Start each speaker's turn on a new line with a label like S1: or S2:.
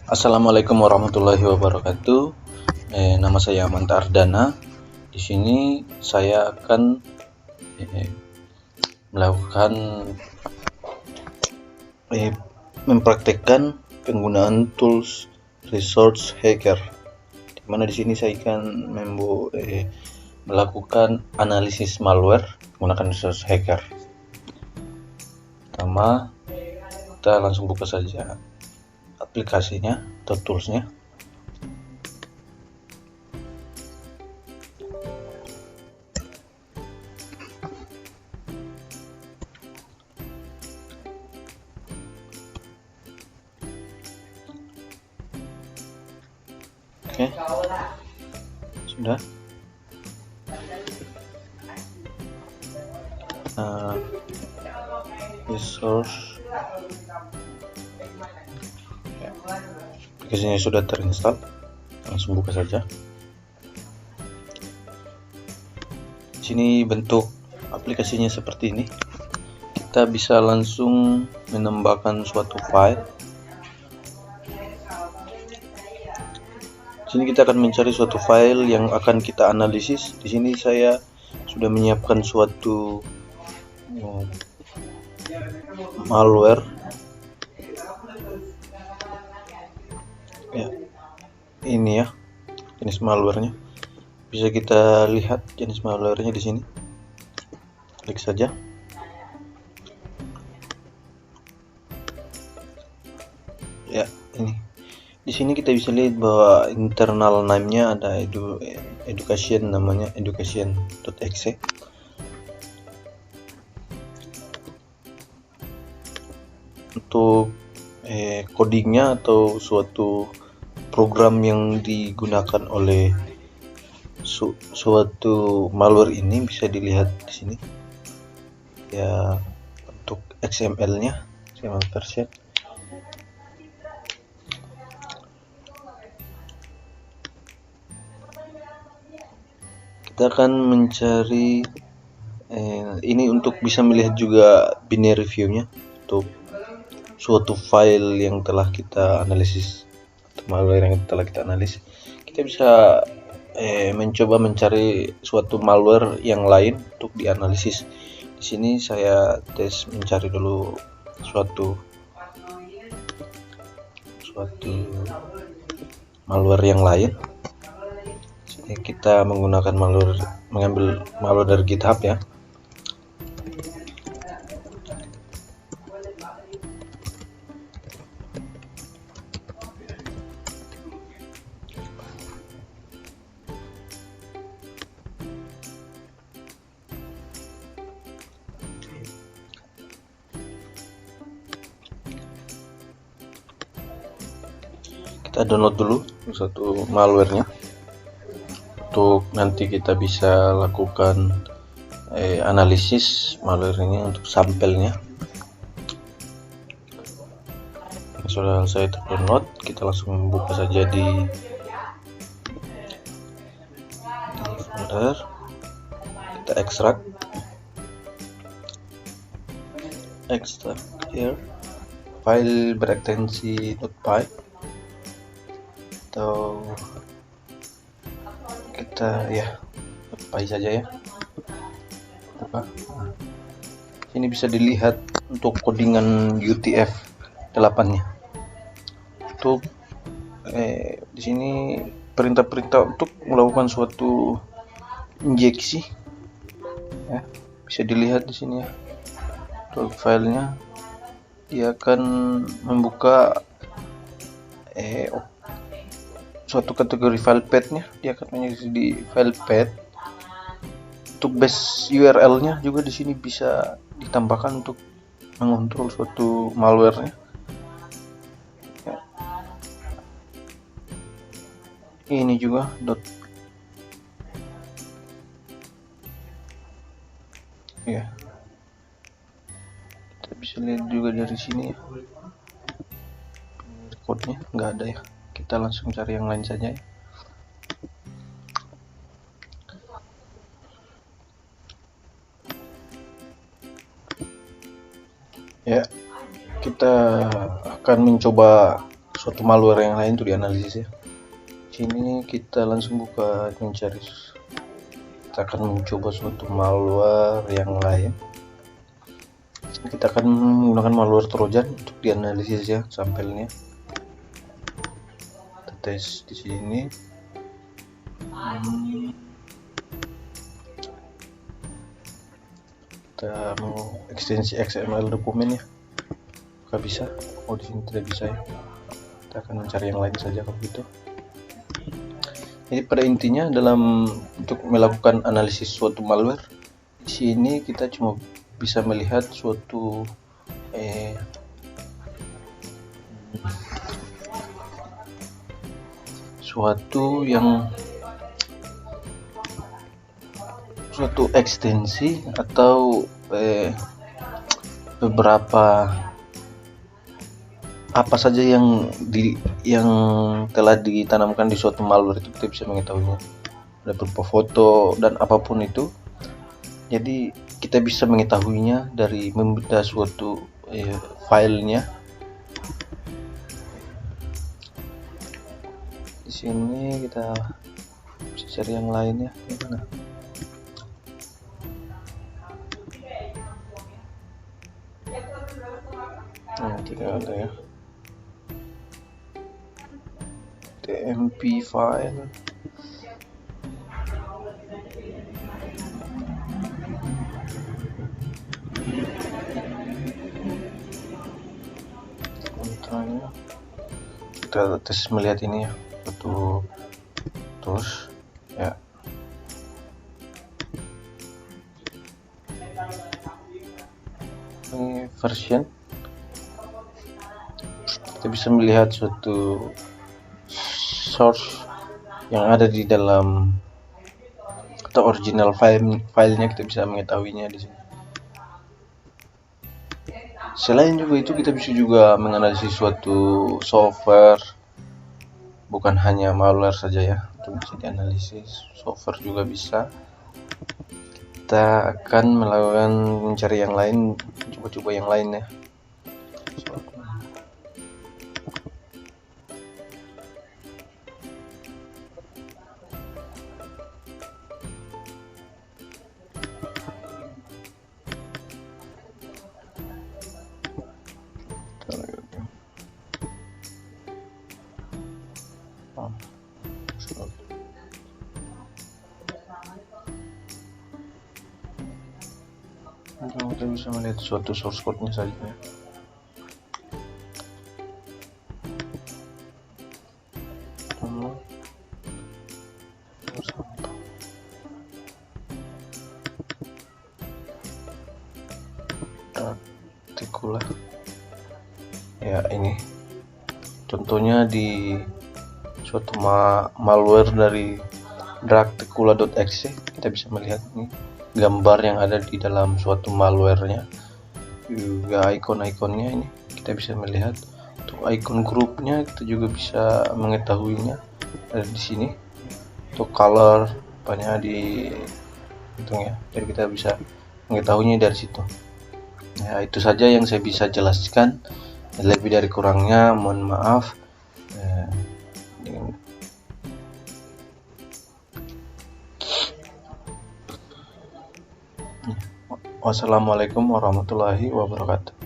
S1: Assalamualaikum warahmatullahi wabarakatuh. Nama saya Manta Ardana. Di sini saya akan melakukan mempraktekkan penggunaan tools resource hacker. Di mana di sini saya akan melakukan analisis malware menggunakan resource hacker. Pertama, kita langsung buka saja aplikasinya atau toolsnya. Oke, sudah. Resource aplikasinya sudah terinstall, langsung buka saja. Di sini bentuk aplikasinya seperti ini. Kita bisa langsung menambahkan suatu file. Di sini kita akan mencari suatu file yang akan kita analisis. Di sini saya sudah menyiapkan suatu malware. Ya, ini ya jenis malwarenya. Bisa kita lihat jenis malwarenya di sini. Klik saja. Ya, ini. Di sini kita bisa lihat bahwa internal name-nya ada education, namanya education.exe. Untuk codingnya atau suatu program yang digunakan oleh suatu malware ini bisa dilihat di sini. Ya, untuk XML-nya, XML version. Kita akan mencari ini untuk bisa melihat juga binary view-nya untuk suatu file yang telah kita analisis atau malware yang telah kita analisis. Kita bisa mencoba mencari suatu malware yang lain untuk dianalisis. Di sini saya tes mencari dulu suatu malware yang lain. Jadi kita mengambil malware dari GitHub ya. Kita download dulu satu malwarenya untuk nanti kita bisa lakukan analisis malwarenya untuk sampelnya. Sudah saya download, kita langsung buka saja di folder, kita ekstrak here file berekstensi .py atau kita .py saja ya. Buka. Ini bisa dilihat untuk codingan UTF-8-nya. Untuk di sini perintah-perintah untuk melakukan suatu injeksi ya, bisa dilihat di sini ya. Untuk filenya dia akan membuka suatu kategori file path-nya, dia akan menyertai di file path. Untuk base URL-nya juga di sini bisa ditambahkan untuk mengontrol suatu malware-nya. Ya. Ini juga ya. Kita bisa lihat juga dari sini ya. Code-nya nggak ada ya. Kita langsung cari yang lain saja ya. Ya, kita akan mencoba suatu malware yang lain untuk dianalisis ya. Sini kita langsung buka mencari, kita akan mencoba suatu malware yang lain. Kita akan menggunakan malware Trojan untuk dianalisis ya sampelnya. Kita tes di sini. Kita mau ekstensi XML dokumen ya. Apakah bisa? Oh, di sini tidak bisa ya. Kita akan mencari yang lain saja kalau gitu. Jadi pada intinya dalam untuk melakukan analisis suatu malware, di sini kita cuma bisa melihat suatu suatu ekstensi atau beberapa apa saja yang telah ditanamkan di suatu malware itu kita bisa mengetahuinya. Ada berupa foto dan apapun itu. Jadi kita bisa mengetahuinya dari membaca suatu filenya. Di sini kita bisa cari yang lain ya. Gimana? Nah, tidak ada ya. TMP file. Contohnya kita tes melihat ini ya, satu terus ya. Ini version, kita bisa melihat suatu source yang ada di dalam atau original filenya, kita bisa mengetahuinya di sini. Selain juga itu, kita bisa juga menganalisis suatu software, bukan hanya malware saja ya, itu bisa dianalisis. Software juga bisa. Kita akan melakukan mencari yang lain, coba-coba yang lain ya. Kita bisa melihat suatu source code-nya saja ya. Dracticula ya, ini contohnya di suatu malware dari Dracticula.exe. Kita bisa melihat ini gambar yang ada di dalam suatu malwarenya, juga icon-iconnya. Ini kita bisa melihat untuk icon grupnya, kita juga bisa mengetahuinya ada di sini. Untuk color banyak di hitung ya, jadi kita bisa mengetahuinya dari situ. Ya, itu saja yang saya bisa jelaskan. Lebih dari kurangnya mohon maaf. Wassalamualaikum warahmatullahi wabarakatuh.